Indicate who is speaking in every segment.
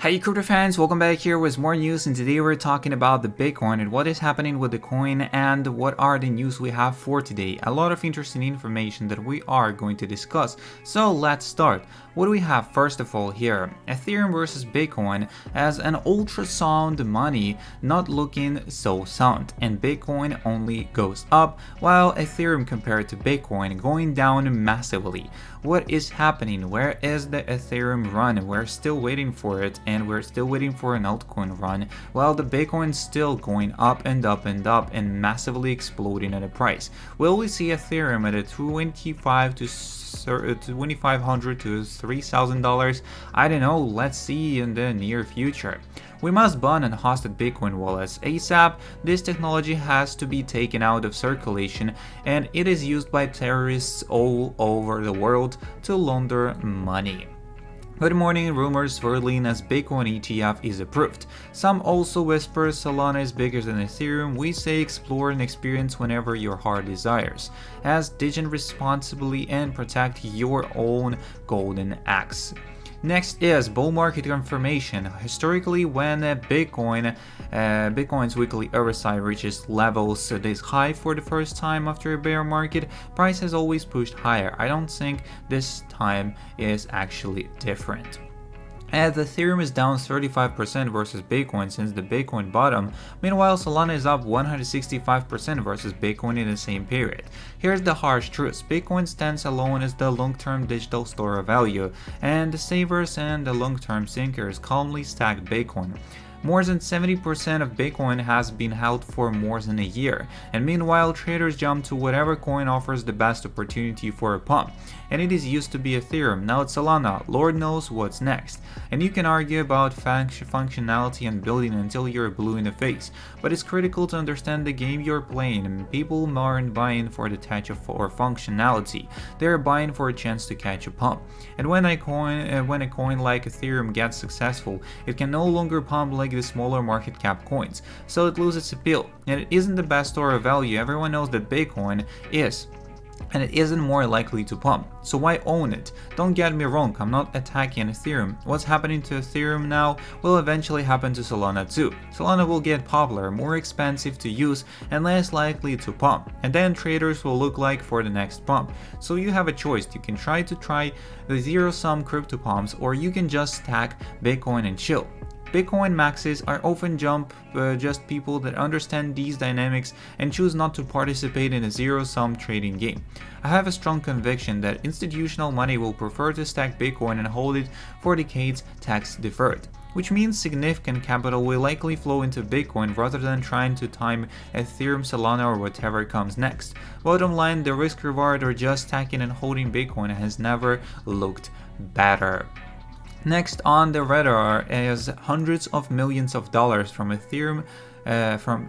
Speaker 1: Hey crypto fans, welcome back here with more news, and today we're talking about the Bitcoin and what is happening with the coin and what are the news we have for today. A lot of interesting information that we are going to discuss. So let's start. What do we have first of all here? Ethereum versus Bitcoin as an ultrasound money not looking so sound, and Bitcoin only goes up while Ethereum compared to Bitcoin going down massively. What is happening? Where is the Ethereum run? We're still waiting for it, and we're still waiting for an altcoin run, while the Bitcoin's still going up and up and up and massively exploding at a price. Will we see Ethereum at a $2500 to $3,000? I don't know, let's see in the near future. We must ban unhosted Bitcoin wallets ASAP. This technology has to be taken out of circulation, and it is used by terrorists all over the world to launder money. Good morning, rumors swirling as Bitcoin ETF is approved. Some also whisper Solana is bigger than Ethereum. We say explore and experience whenever your heart desires. As digit responsibly and protect your own golden axe. Next is bull market confirmation. Historically, when Bitcoin's weekly RSI reaches levels this high for the first time after a bear market, price has always pushed higher. I don't think this time is actually different. As Ethereum is down 35% versus Bitcoin since the Bitcoin bottom, meanwhile Solana is up 165% versus Bitcoin in the same period. Here's the harsh truth: Bitcoin stands alone as the long-term digital store of value, and the savers and the long-term sinkers calmly stack Bitcoin. More than 70% of Bitcoin has been held for more than a year, and meanwhile traders jump to whatever coin offers the best opportunity for a pump. And it is used to be Ethereum, now it's Solana, Lord knows what's next. And you can argue about functionality and building until you're blue in the face, but it's critical to understand the game you're playing, and people aren't buying for the touch or functionality, they're buying for a chance to catch a pump. And when a coin like Ethereum gets successful, it can no longer pump like the smaller market cap coins, so it loses its appeal, and it isn't the best store of value. Everyone knows that Bitcoin is, and it isn't more likely to pump, so why own it? Don't get me wrong, I'm not attacking Ethereum. What's happening to Ethereum now will eventually happen to Solana too. Solana will get popular, more expensive to use, and less likely to pump, and then traders will look like for the next pump. So you have a choice: you can try the zero-sum crypto pumps, or you can just stack Bitcoin and chill. Bitcoin maxes are often just people that understand these dynamics and choose not to participate in a zero-sum trading game. I have a strong conviction that institutional money will prefer to stack Bitcoin and hold it for decades tax deferred, which means significant capital will likely flow into Bitcoin rather than trying to time Ethereum, Solana, or whatever comes next. Bottom line, the risk reward or just stacking and holding Bitcoin has never looked better. Next on the radar is hundreds of millions of dollars from Ethereum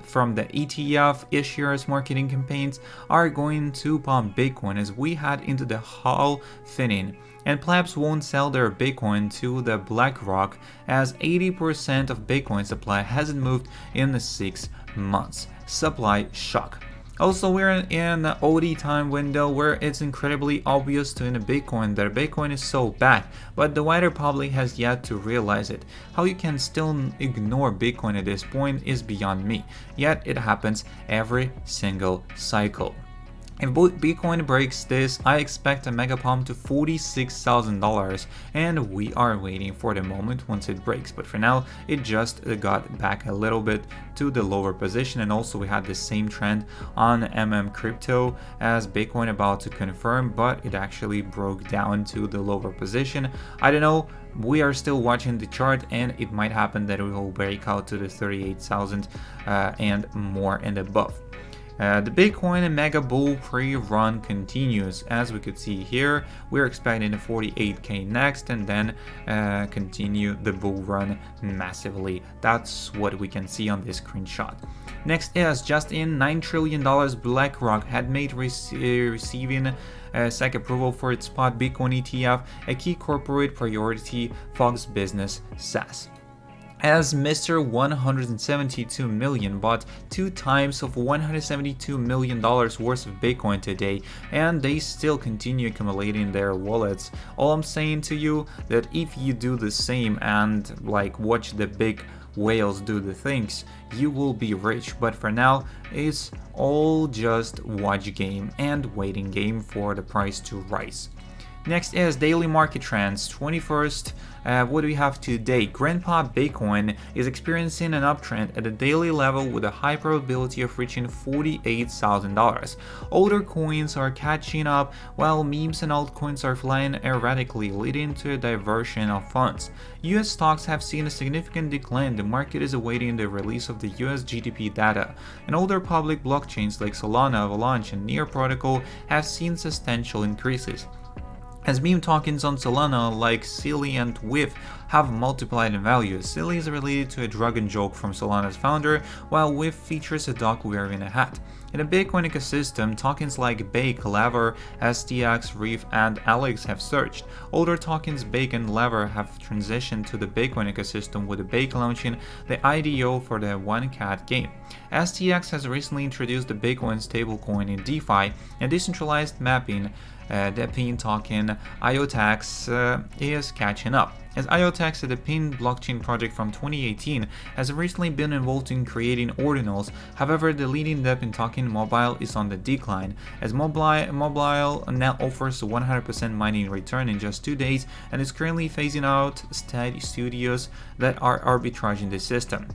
Speaker 1: from the ETF issuers marketing campaigns are going to pump Bitcoin as we head into the halving, and plebs won't sell their Bitcoin to the BlackRock as 80% of Bitcoin supply hasn't moved in 6 months. Supply shock. Also, we're in an OD time window where it's incredibly obvious to Bitcoin that Bitcoin is so bad, but the wider public has yet to realize it. How you can still ignore Bitcoin at this point is beyond me, yet it happens every single cycle. If Bitcoin breaks this, I expect a mega pump to $46,000, and we are waiting for the moment once it breaks. But for now, it just got back a little bit to the lower position, and also we had the same trend on Crypto as Bitcoin about to confirm, but it actually broke down to the lower position. I don't know. We are still watching the chart, and it might happen that it will break out to the 38,000 and more and above. The Bitcoin mega bull pre-run continues. As we could see here, we're expecting a 48k next, and then continue the bull run massively. That's what we can see on this screenshot. Next is just in $9 trillion BlackRock had made receiving SEC approval for its spot Bitcoin ETF a key corporate priority, Fox Business says. as Mr. 172 million bought 2 times of $172 million worth of Bitcoin today, and they still continue accumulating their wallets. All I'm saying to you that if you do the same and like watch the big whales do the things, you will be rich. But for now, it's all just watch game and waiting game for the price to rise. Next is daily market trends. 21st, what do we have today? Grandpa Bitcoin is experiencing an uptrend at a daily level with a high probability of reaching $48,000. Older coins are catching up, while memes and altcoins are flying erratically, leading to a diversion of funds. US stocks have seen a significant decline. The market is awaiting the release of the US GDP data. And older public blockchains like Solana, Avalanche, and Near Protocol have seen substantial increases, as meme tokens on Solana like Silly and Whiff have multiplied in value. Silly is related to a drug and joke from Solana's founder, while Whiff features a dog wearing a hat. In the Bitcoin ecosystem, tokens like Bake, Lever, STX, Reef, and Alex have surged. Older tokens Bake and Lever have transitioned to the Bitcoin ecosystem, with the Bake launching the IDO for the One Cat game. STX has recently introduced the Bitcoin stablecoin in DeFi and decentralized mapping. The PIN token IOTax is catching up, as IOTax, the PIN blockchain project from 2018, has recently been involved in creating ordinals. However, the leading DEP in token Mobile is on the decline, as Mobile now offers a 100% mining return in just 2 days and is currently phasing out studios that are arbitraging the system.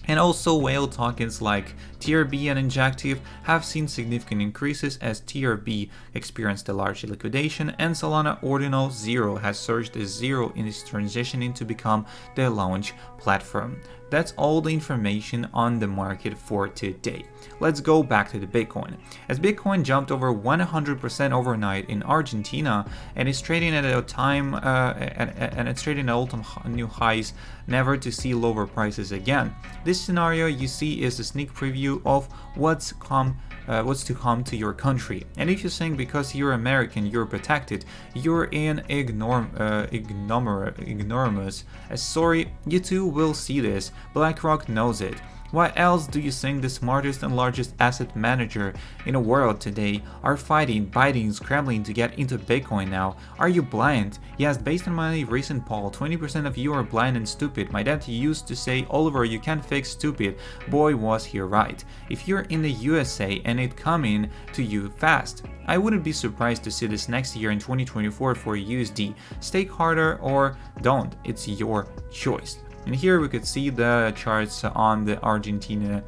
Speaker 1: And also, whale tokens like TRB and Injective have seen significant increases, as TRB experienced a large liquidation, and Solana Ordinal Zero has surged as Zero in its transitioning to become the launch platform. That's all the information on the market for today. Let's go back to the Bitcoin. As Bitcoin jumped over 100% overnight in Argentina and is trading at a time and it's trading at all-time new highs, never to see lower prices again. This scenario you see is a sneak preview of what's to come to your country. And if you think because you're American you're protected, you're in ignoramus. Sorry, you too will see this. BlackRock knows it. Why else do you think the smartest and largest asset manager in the world today are fighting, biting, scrambling to get into Bitcoin now? Are you blind? Yes, based on my recent poll, 20% of you are blind and stupid. My dad used to say, Oliver, you can't fix stupid. Boy, was he right. If you're in the USA and it coming to you fast, I wouldn't be surprised to see this next year in 2024 for USD. Stake harder or don't, it's your choice. And here we could see the charts on the Argentine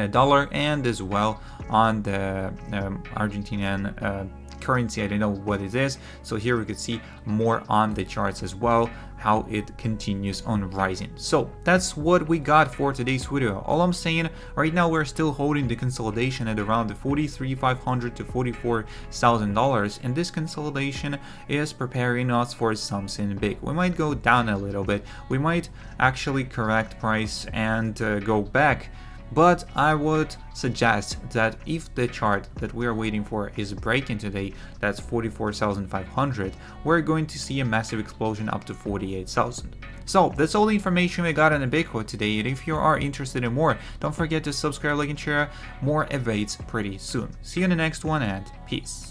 Speaker 1: dollar and as well on the Argentinian currency. I don't know what it is, so here we could see more on the charts as well, how it continues on rising. So that's what we got for today's video. All I'm saying, right now we're still holding the consolidation at around the $43,500 to $44,000, and this consolidation is preparing us for something big. We might go down a little bit, we might actually correct price and go back. But I would suggest that if the chart that we are waiting for is breaking today, that's 44,500, we're going to see a massive explosion up to 48,000. So that's all the information we got on the Bitcoin today, and if you are interested in more, don't forget to subscribe, like, and share. More awaits pretty soon. See you in the next one, and peace.